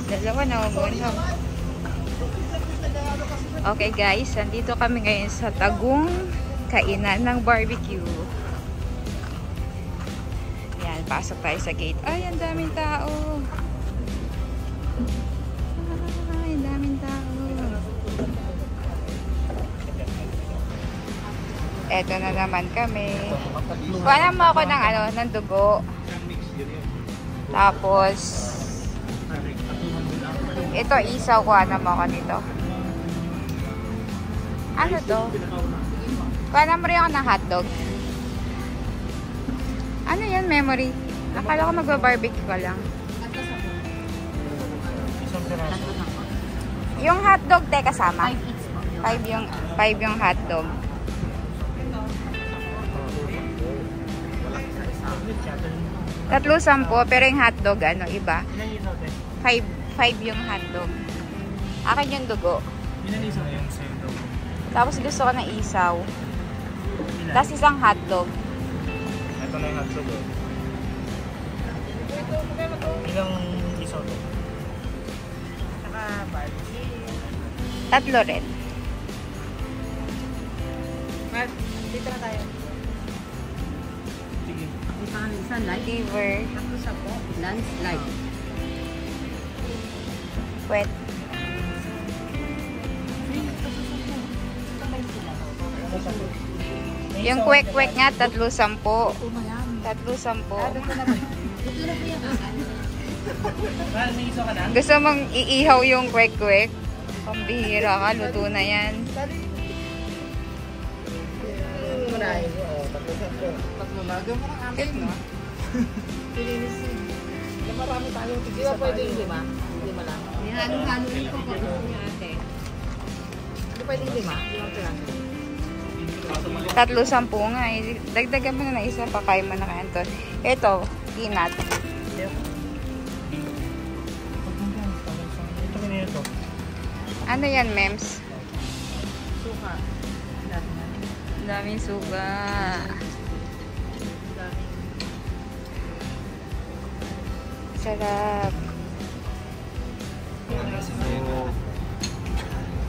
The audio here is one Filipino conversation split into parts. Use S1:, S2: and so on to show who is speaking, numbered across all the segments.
S1: Dalawa na muna. Okay guys, nandito kami ngayon sa Tagum kainan ng barbecue. Yan, pasok tayo sa gate. Ay, ang daming tao. Ay, ang daming tao. Eto na naman kami. Kuha mo ako ng ano, ng dugo. Tapos ito isaw, kuha mo ako nito. Ano to? Kuha mo rin ako ng hotdog. Ano yan, memory? Akala ko magba-barbecue ka lang. Yung hotdog, te, kasama? 5 yung hotdog. Tatlo 10, pero yung hotdog, ano, iba? 5 yung hotdog. Akin yung dugo. Tapos gusto ko ng isaw. Tapos isang hotdog.
S2: Ito na yung hotdog. Ilang isaw to? Saka barbecue.
S1: 3 rin.
S2: Dito na tayo. Sige.
S3: Isa light.
S1: Liver.
S3: Tapos ako, lunch light.
S1: Wet. Yung kwek-kwek nga, 3 10. 3 10. Gusto mong iihaw yung kwek-kwek? Pambihira ka, luto na yan.
S2: Marami tayong tigil sa tayo. Lima lang.
S3: Halo-halo rin ko gusto niya ate.
S2: Hindi pwedeng 5? Limang piraso.
S1: 3 10 nga eh. Dagdagan mo na ng isa, pakain mo na kay Anton. Ito, peanut.
S2: Ito kanina ito.
S1: Ano yan, mems?
S3: Suka.
S1: Ang daming suga. Sarap.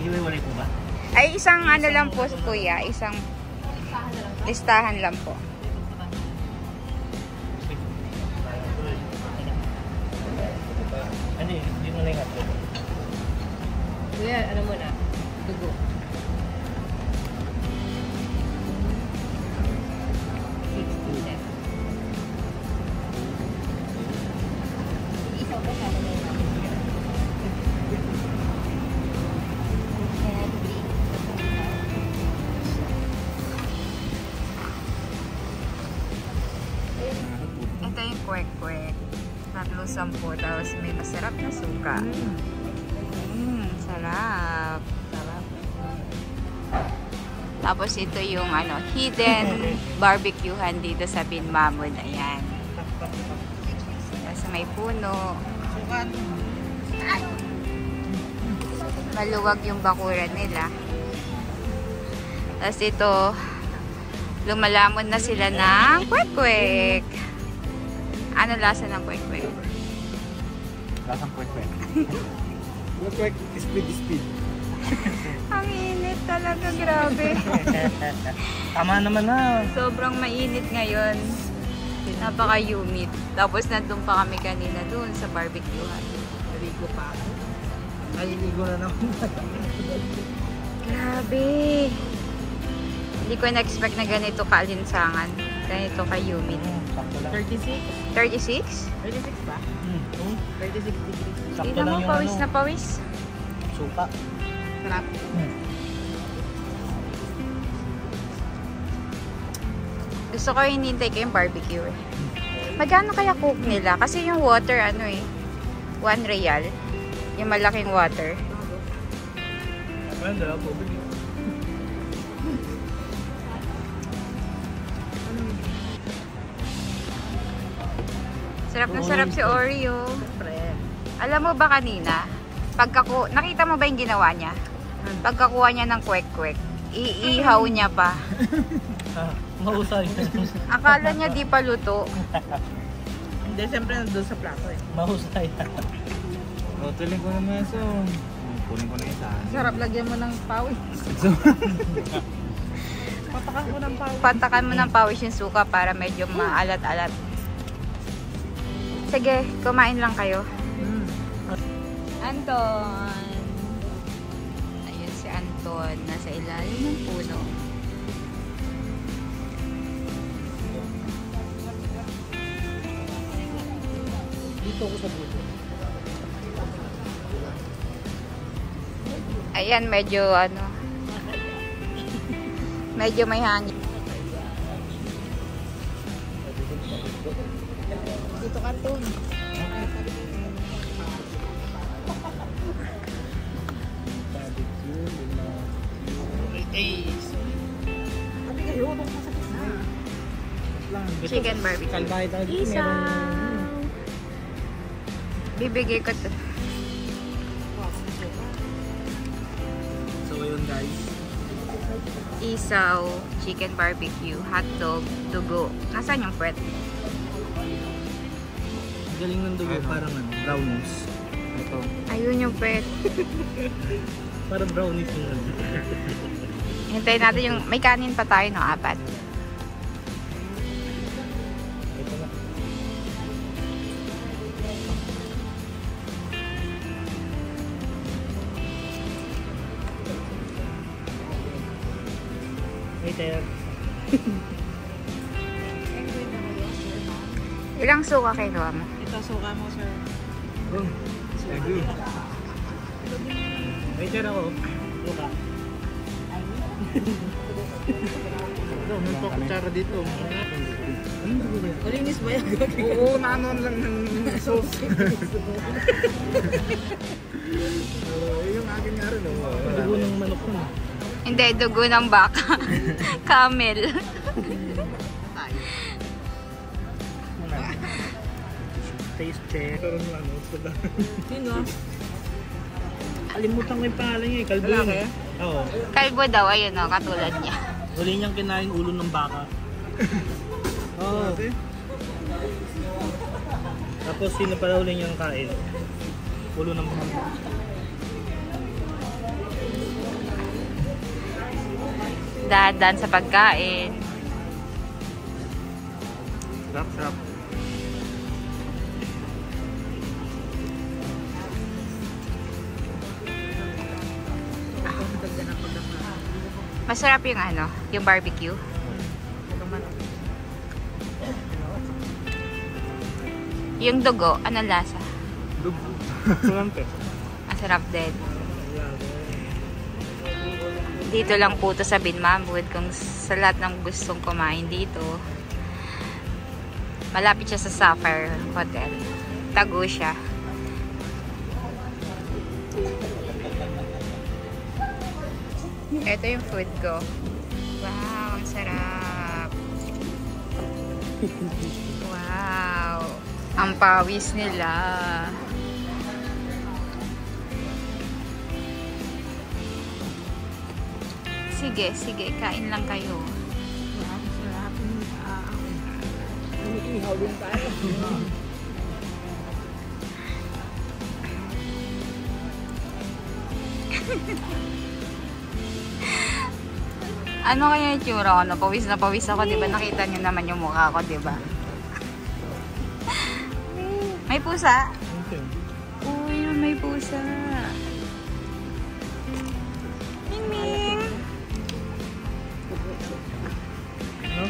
S2: Iiwalay po ba?
S1: Ay, isang ano lang po, kuya. Isang listahan lang po.
S2: Hindi, hindi mo na yung hotdog.
S3: Kuya, ano muna? Dugo. Isaw pa sa mga.
S1: Ito yung kwek-kwek. 3 10, tapos may masarap na suka. Sarap. Tapos ito yung ano, hidden barbecuehan dito sa Binmamon. Ayan. Tapos may puno. Maluwag yung bakuran nila. Tapos ito, lumalamon na sila ng kwek-kwek. Ano lasa ng kwek-kwek?
S2: Lasang kwek-kwek. Kwek-kwek, speed.
S1: Ang init talaga, grabe.
S2: Tama naman na.
S1: Sobrang mainit ngayon. Napaka-humid. Tapos nandun pa kami kanina dun sa barbecuehan.
S2: Naligo pa ako. Naliligo na naman.
S1: Grabe. Hindi ko na-expect na ganito ka-alinsangan. Ganito ka-humid.
S3: 36?
S1: 36?
S3: 36 ba? 36 degrees.
S1: Tingnan mo, pawis na pawis.
S2: Suka.
S3: Sarap.
S1: Gusto ko hinintay ko yung barbecue eh. Magkano kaya cook nila? Kasi yung water, ano eh, 1 real. Yung malaking water.
S2: Ayun, dala po.
S1: Sarap na sarap si Oreo. Alam mo ba kanina, nakita mo ba yung ginawa niya? Pagkakuha niya ng kwek-kwek, iihaw niya pa.
S2: Mahusay.
S1: Akala niya di pa luto.
S3: Hindi, siyempre nandun sa plato eh.
S2: Mahusay.
S4: Tuling ko naman so. Kunin ko na isa.
S3: Sarap lagyan mo ng pawis. Patakan ko ng pawis.
S1: Patakan mo ng pawis yung suka para medyo maalat-alat. Sige, kumain lang kayo. Anton! Ayun si Anton. Nasa ilalim ng puno.
S4: Dito ako sa buto.
S1: Ayan, medyo ano. Medyo may hangin.
S3: Dito karton.
S1: Chicken barbecue.
S4: Kalbahay tayo dito.
S1: Isa. Bibigay ko to.
S4: So yun guys.
S1: Isaw, chicken barbecue, hotdog, dugo. Nasaan yung puwet?
S4: Galing ng dugo, parang ano, brownies. Ito.
S1: Ayun yung puwet.
S4: Parang brownies yung ano.
S1: Hintayin natin yung... May kanin pa tayo, no? 4.
S4: Ito na. Wait there.
S1: Ilang suka kinuha mo?
S3: Ito suka mo, sir.
S4: Oh, thank you. Wait there ako. Luka. Ito, may kutsara dito. Anong dugo ba yan?
S3: Malinis ba yan?
S4: Oo, nanon lang ng sauce. Yung akin nga rin. Dugo ng manok ko na.
S1: Hindi, dugo ng baka. Camel.
S4: Taste check. Pero ano, pala.
S3: Sino?
S4: Kalimutan ko yung pangalan niya eh. Kalbo yun eh. Oo.
S1: Kalbo daw, ayun, no? Katulad niya.
S4: Huli niyang kinain ulo ng baka. Oo. Tapos sino pala huli niyang kain? Ulo ng baka.
S1: Dahan sa pagkain.
S4: Sarap, sarap.
S1: Masarap yung ano, yung barbecue. Yung dugo, anong lasa?
S4: Dugo. Kulante.
S1: Masarap din. Dito lang po to sa Binmamwood. Kung sa lahat ng gustong kumain dito, malapit siya sa Sapphire Hotel. Tago siya. Ito yung food ko. Wow, ang sarap. Wow. Ang pawis nila. Sige, sige. Kain lang kayo.
S3: Sarap. Ihaw din tayo.
S1: Ano kaya yung tsura ko? Napawis na pawis ako, di ba? Nakita niyo naman yung mukha ko, di ba? May pusa? Uy, may pusa. Ming Ming!
S4: No?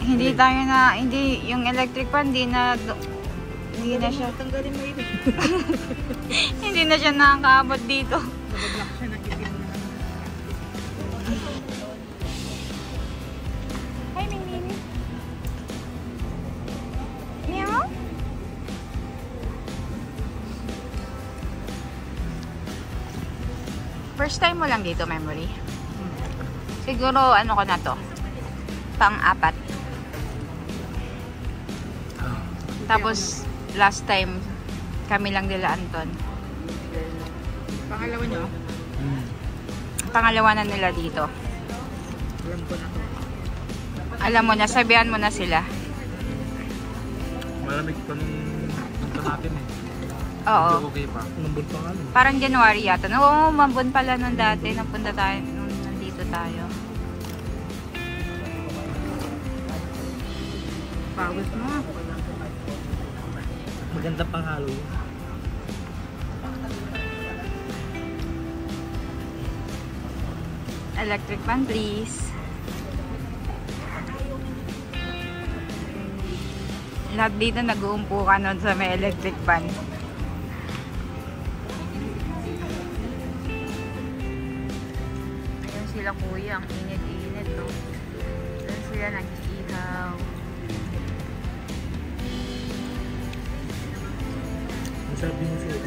S1: Hindi tayo na, hindi, yung electric fan, hindi na siya,
S3: Tanggalin mo ito.
S1: hindi na siya nakakaabot dito.
S3: Nabablock siya ng itim.
S1: Hi, Ming Ming. Meow? First time mo lang dito, Memory? Siguro, ano ko na to? Pang-4. Tapos, last time, kami lang nila Anton.
S3: Pangalawa niyo?
S1: Pangalawa na nila dito.
S3: Alam ko na to.
S1: Alam mo na, sabihan mo na sila.
S4: Malamig pa nung punta natin eh.
S1: Oo.
S4: Okay pa. Nambun pa nga.
S1: Parang January yata. Oo, mabon pala nung dati. Napunta tayo, nung nandito tayo. Pawis mo.
S4: Maganda pang halo.
S1: Electric fan, please. Lahat dito nag-uumpo ka nun sa may electric fan. Ayun sila kuya, ang init-init to. Ayun sila nag-iihaw.
S4: Ang sabi mo siya.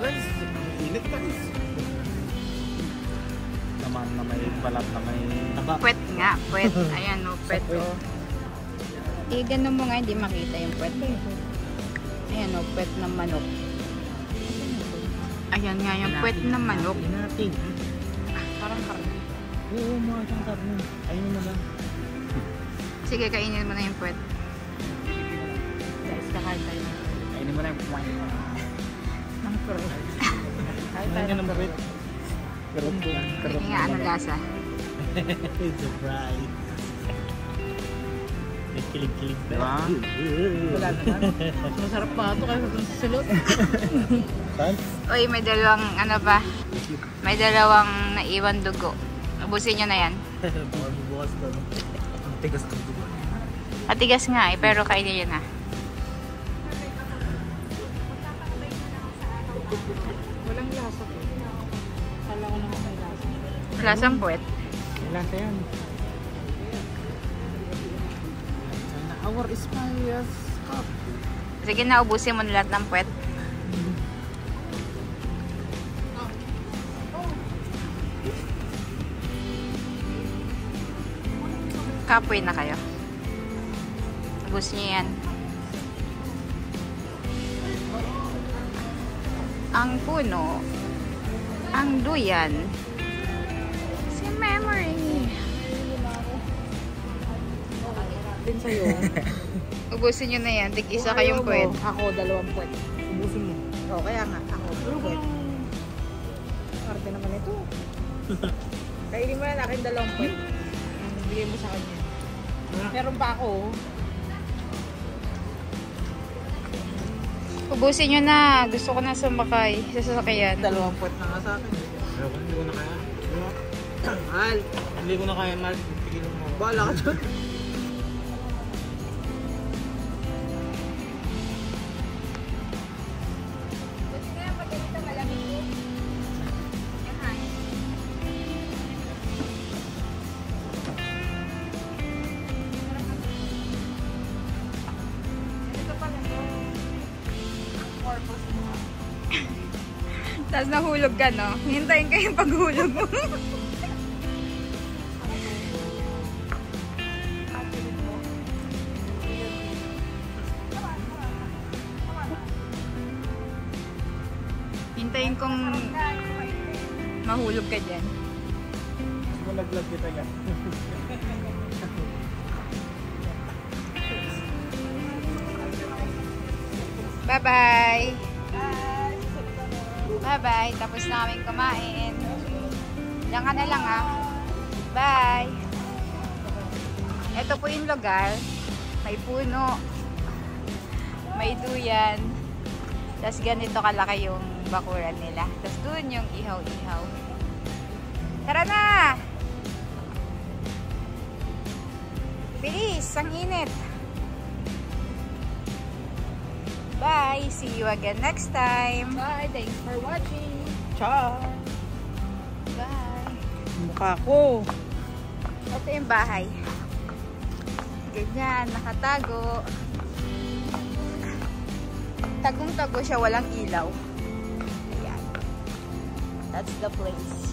S3: Guys, init guys.
S4: Naman na may balat na may taba.
S1: Puwet nga, puwet. Ayan o, puwet o. Ganun mo nga, hindi makita yung puwet. Ayan o, puwet ng manok. Ayan nga yung puwet ng manok.
S4: Natin.
S1: Parang karne.
S4: Oo, mga siyang karne. Ayun mo lang.
S1: Sige, kainin mo na yung puwet. Guys, kakain tayo.
S4: Ayun mo lang.
S1: Ng puwet. Kain tayo
S4: Ayun
S1: ng
S4: ng
S1: puwet.
S4: Karot po.
S1: Sige nga, ano lasa?
S4: Surprise. May kilig-kilig na.
S3: Diba? Wala naman. Mas masarap pa ito kaysa dun sa silot.
S4: Saan?
S1: Uy, may dalawang, ano ba? May dalawang naiwan dugo. Ubusin nyo na yan.
S4: Bukas na. Ang tigas ng dugo.
S1: Matigas nga eh, pero kainin nyo na.
S3: Walang lasa po. Kala ko naman may lasa.
S1: Lasang puwet.
S4: Lasa yan.
S3: Our is my cup.
S1: Sige na, ubusin mo na lahat ng puwet. Kapoy na kayo. Ubus niyo yan. Ang puno, ang duyan, si Memory.
S3: Din sa'yo.
S1: Ubusin nyo na yan. Tig-isa kayong puwet.
S3: Ako, 2 puwet.
S4: Ubusin mo.
S3: Oo, kaya nga. Ako, 2 puwet. Parte naman ito. Kainin mo yan, akin 2 puwet. Bigay mo sa kanya. Meron pa ako.
S1: Ubusin nyo na. Gusto ko na sumakay sa sasakyan.
S3: 2 puwet na nga sa akin.
S4: Hindi ko na kaya.
S3: Mahal.
S4: Hindi ko na kaya, Mal. Pigilan mo.
S3: Bahala ka dyan.
S1: Tapos nahulog ka, no? Hintayin ko yung paghulog mo. Hintayin kong mahulog ka dyan.
S4: Malaglag kita yan.
S1: Bye-bye! Bye-bye! Tapos na kaming kumain. Diyan ka na lang, ha? Bye! Ito po yung lugar. May puno. May duyan. Tapos ganito kalaki yung bakuran nila. Tapos doon yung ihaw-ihaw. Tara na! Bilis! Ang init! Bye! See you again next time!
S3: Bye. Thanks for watching. Ciao.
S1: Bye!
S3: Mukha ko.
S1: Ito yung bahay. Ganyan, nakatago. Tagong-tago siya, walang ilaw. Ayan. That's the place.